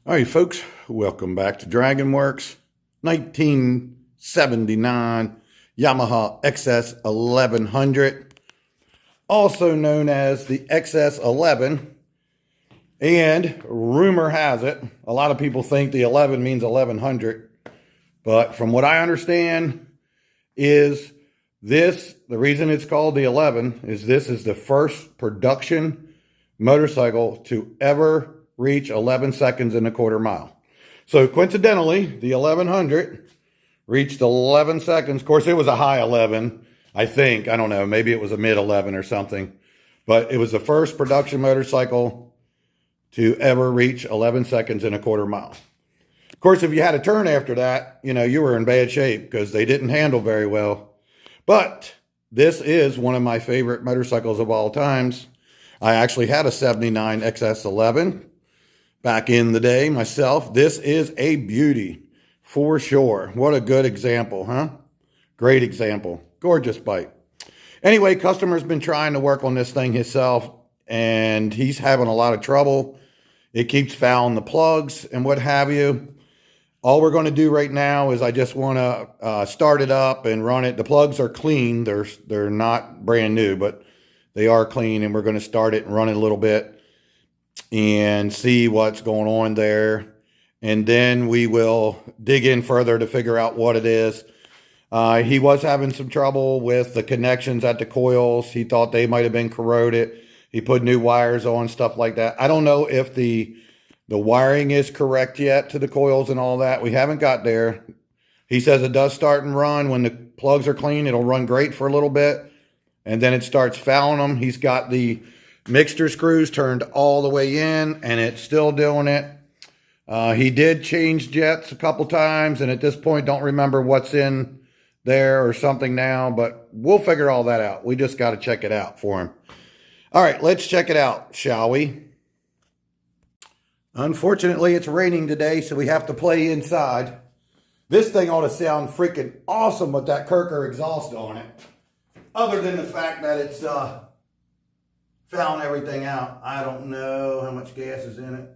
All right, folks, welcome back to DragonWorks. 1979 Yamaha XS1100, also known as the XS11. And rumor has it, a lot of people think the 11 means 1100. But from what I understand is the reason it's called the 11 is this is the first production motorcycle to ever reach 11 seconds in a quarter mile. So coincidentally, the 1100 reached 11 seconds. Of course, it was a high 11, I think. I don't know. Maybe it was a mid 11 or something. But it was the first production motorcycle to ever reach 11 seconds in a quarter mile. Of course, if you had a turn after that, you were in bad shape because they didn't handle very well. But this is one of my favorite motorcycles of all times. I actually had a 79 XS11 back in the day myself. This is a beauty for sure. What a good example, huh? Great example. Gorgeous bike. Anyway, customer's been trying to work on this thing himself, and he's having a lot of trouble. It keeps fouling the plugs and what have you. All we're going to do right now is I just want to start it up and run it. The plugs are clean. They're not brand new, but they are clean, and we're going to start it and run it a little bit and see what's going on there. And then we will dig in further to figure out what it is. He was having some trouble with the connections at the coils. He thought they might have been corroded. He put new wires on, stuff like that. I don't know if the wiring is correct yet to the coils and all that. We haven't got there. He says it does start and run. When the plugs are clean, it'll run great for a little bit. And then it starts fouling them. He's got the mixture screws turned all the way in, and it's still doing it. He did change jets a couple times, and at this point don't remember what's in there or something now, but we'll figure all that out. We just got to check it out for him. All right, let's check it out, shall we? Unfortunately, it's raining today, so we have to play inside. This thing ought to sound freaking awesome with that Kirker exhaust on it. Other than the fact that it's fouling everything out. I don't know how much gas is in it.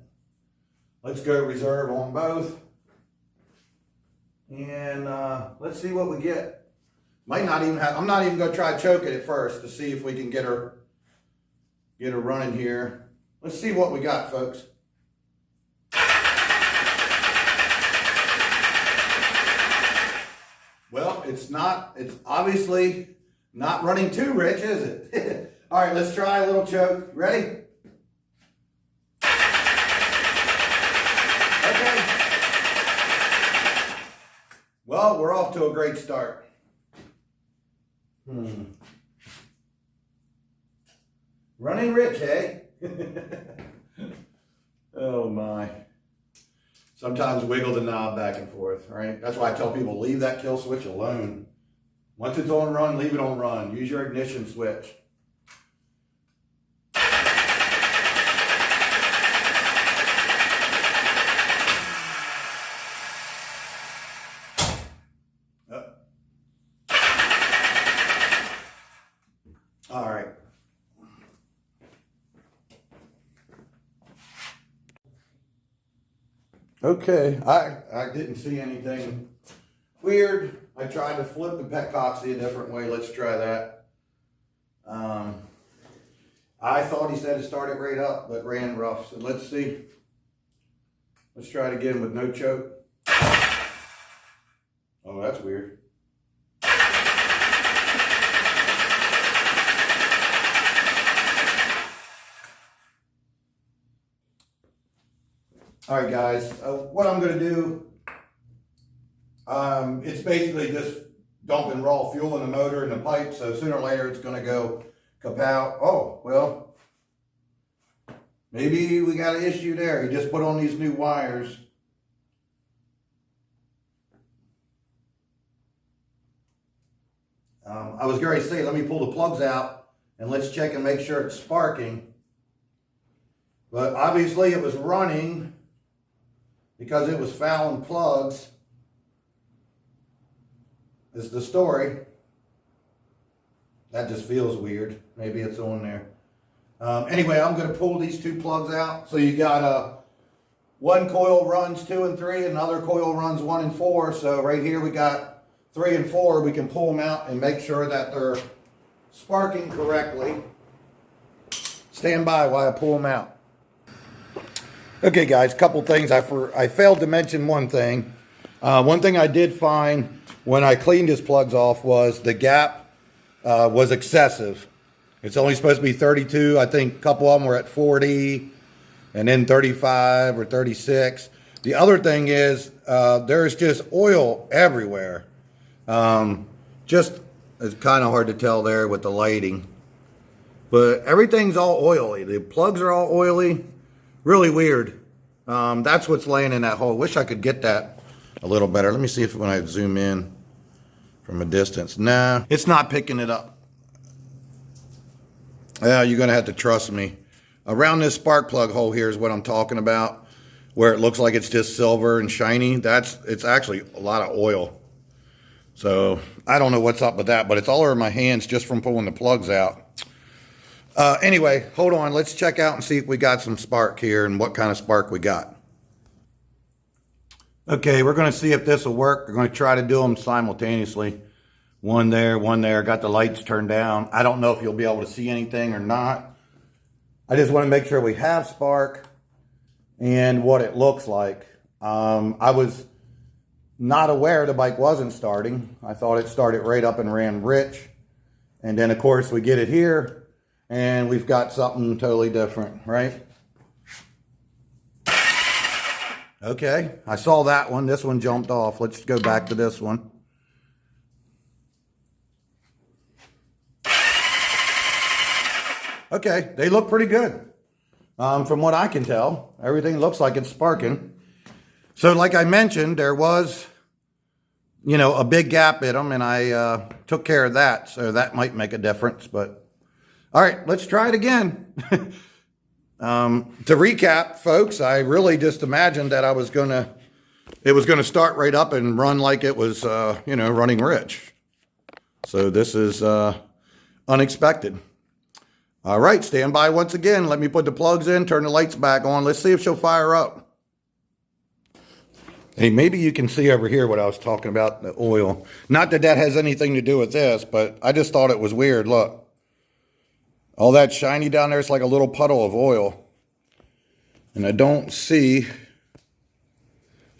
Let's go reserve on both. And let's see what we get. Might not even have, I'm not even going to try choking it first to see if we can get her running here. Let's see what we got, folks. Well, it's obviously not running too rich, is it? All right, let's try a little choke. Ready? Okay. Well, we're off to a great start. Running rich, eh? Oh my. Sometimes wiggle the knob back and forth, right? That's why I tell people, leave that kill switch alone. Once it's on run, leave it on run. Use your ignition switch. All right. Okay, I didn't see anything weird. I tried to flip the petcoxy a different way. Let's try that. I thought he said to start it right up, but ran rough. So let's see. Let's try it again with no choke. Oh, that's weird. All right, guys, what I'm going to do, it's basically just dumping raw fuel in the motor and the pipe, so sooner or later it's going to go kapow. Oh, well, maybe we got an issue there. He just put on these new wires. I was going to say, let me pull the plugs out and let's check and make sure it's sparking. But obviously it was running because it was fouling plugs, is the story. That just feels weird. Maybe it's on there. Anyway, I'm going to pull these two plugs out. So you got one coil runs 2 and 3, and another coil runs 1 and 4. So right here we got 3 and 4. We can pull them out and make sure that they're sparking correctly. Stand by while I pull them out. Okay guys, couple things. I failed to mention one thing. One thing I did find when I cleaned his plugs off was the gap was excessive. It's only supposed to be 32. I think a couple of them were at 40 and then 35 or 36. The other thing is there's just oil everywhere. Just, it's kind of hard to tell there with the lighting. But everything's all oily. The plugs are all oily. Really weird. That's what's laying in that hole. Wish I could get that a little better. Let me see if when I zoom in from a distance. Nah, it's not picking it up. Yeah, you're going to have to trust me. Around this spark plug hole here is what I'm talking about, where it looks like it's just silver and shiny. It's actually a lot of oil. So I don't know what's up with that, but it's all over my hands just from pulling the plugs out. Anyway, hold on. Let's check out and see if we got some spark here and what kind of spark we got. Okay, we're going to see if this will work. We're going to try to do them simultaneously. One there, one there. Got the lights turned down. I don't know if you'll be able to see anything or not. I just want to make sure we have spark and what it looks like. I was not aware the bike wasn't starting. I thought it started right up and ran rich. And then, of course, we get it here, and we've got something totally different, right? Okay, I saw that one. This one jumped off. Let's go back to this one. Okay, they look pretty good. From what I can tell, everything looks like it's sparking. So like I mentioned, there was, you know, a big gap in them, and I took care of that. So that might make a difference. But all right, let's try it again. To recap, folks, I really just imagined that it was gonna start right up and run like it was, you know, running rich. So this is unexpected. All right, stand by once again. Let me put the plugs in, turn the lights back on. Let's see if she'll fire up. Hey, maybe you can see over here what I was talking about, the oil. Not that that has anything to do with this, but I just thought it was weird. Look. All that shiny down there is like a little puddle of oil. And I don't see,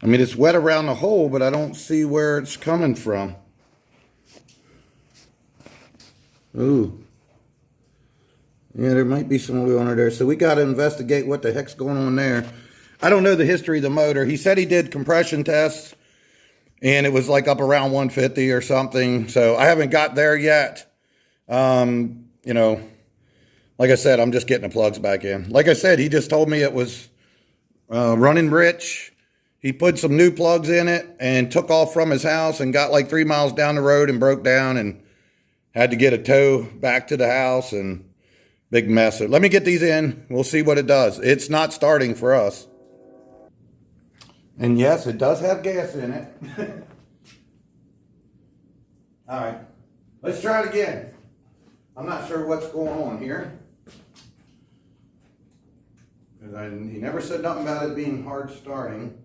I mean, it's wet around the hole, but I don't see where it's coming from. Ooh. Yeah, there might be some oil under there. So we got to investigate what the heck's going on there. I don't know the history of the motor. He said he did compression tests, and it was like up around 150 or something. So I haven't got there yet. You know, like I said, I'm just getting the plugs back in. Like I said, he just told me it was running rich. He put some new plugs in it and took off from his house and got like 3 miles down the road and broke down and had to get a tow back to the house, and big mess. So let me get these in. We'll see what it does. It's not starting for us. And yes, it does have gas in it. All right, let's try it again. I'm not sure what's going on here. He never said nothing about it being hard starting.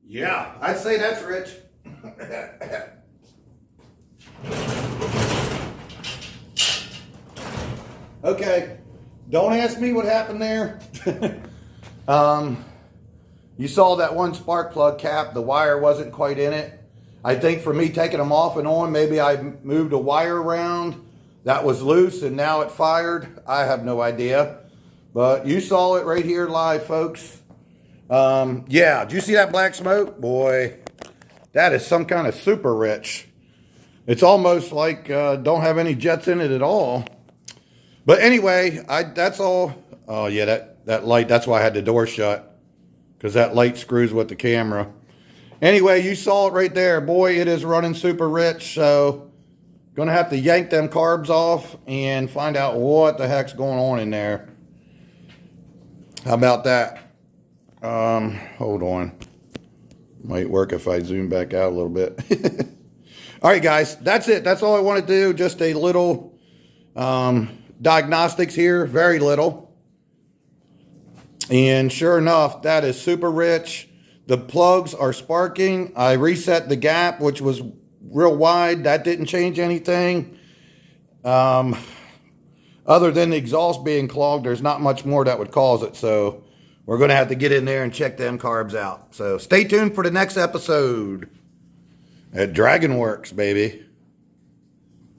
Yeah, I'd say that's rich. Okay, don't ask me what happened there. You saw that one spark plug cap, the wire wasn't quite in it. I think for me taking them off and on, maybe I moved a wire around that was loose and now it fired. I have no idea. But you saw it right here live, folks. Yeah, did you see that black smoke? Boy, that is some kind of super rich. It's almost like don't have any jets in it at all. But anyway, that's all. Oh yeah, that light, that's why I had the door shut, because that light screws with the camera. Anyway, you saw it right there. Boy, it is running super rich, so gonna have to yank them carbs off and find out what the heck's going on in there. How about that? Hold on. Might work if I zoom back out a little bit. All right, guys, that's it. That's all I want to do. Just a little diagnostics here, very little. And sure enough, that is super rich. The plugs are sparking. I reset the gap, which was real wide. That didn't change anything. Other than the exhaust being clogged, there's not much more that would cause it. So we're going to have to get in there and check them carbs out. So stay tuned for the next episode at Dragon Works, baby.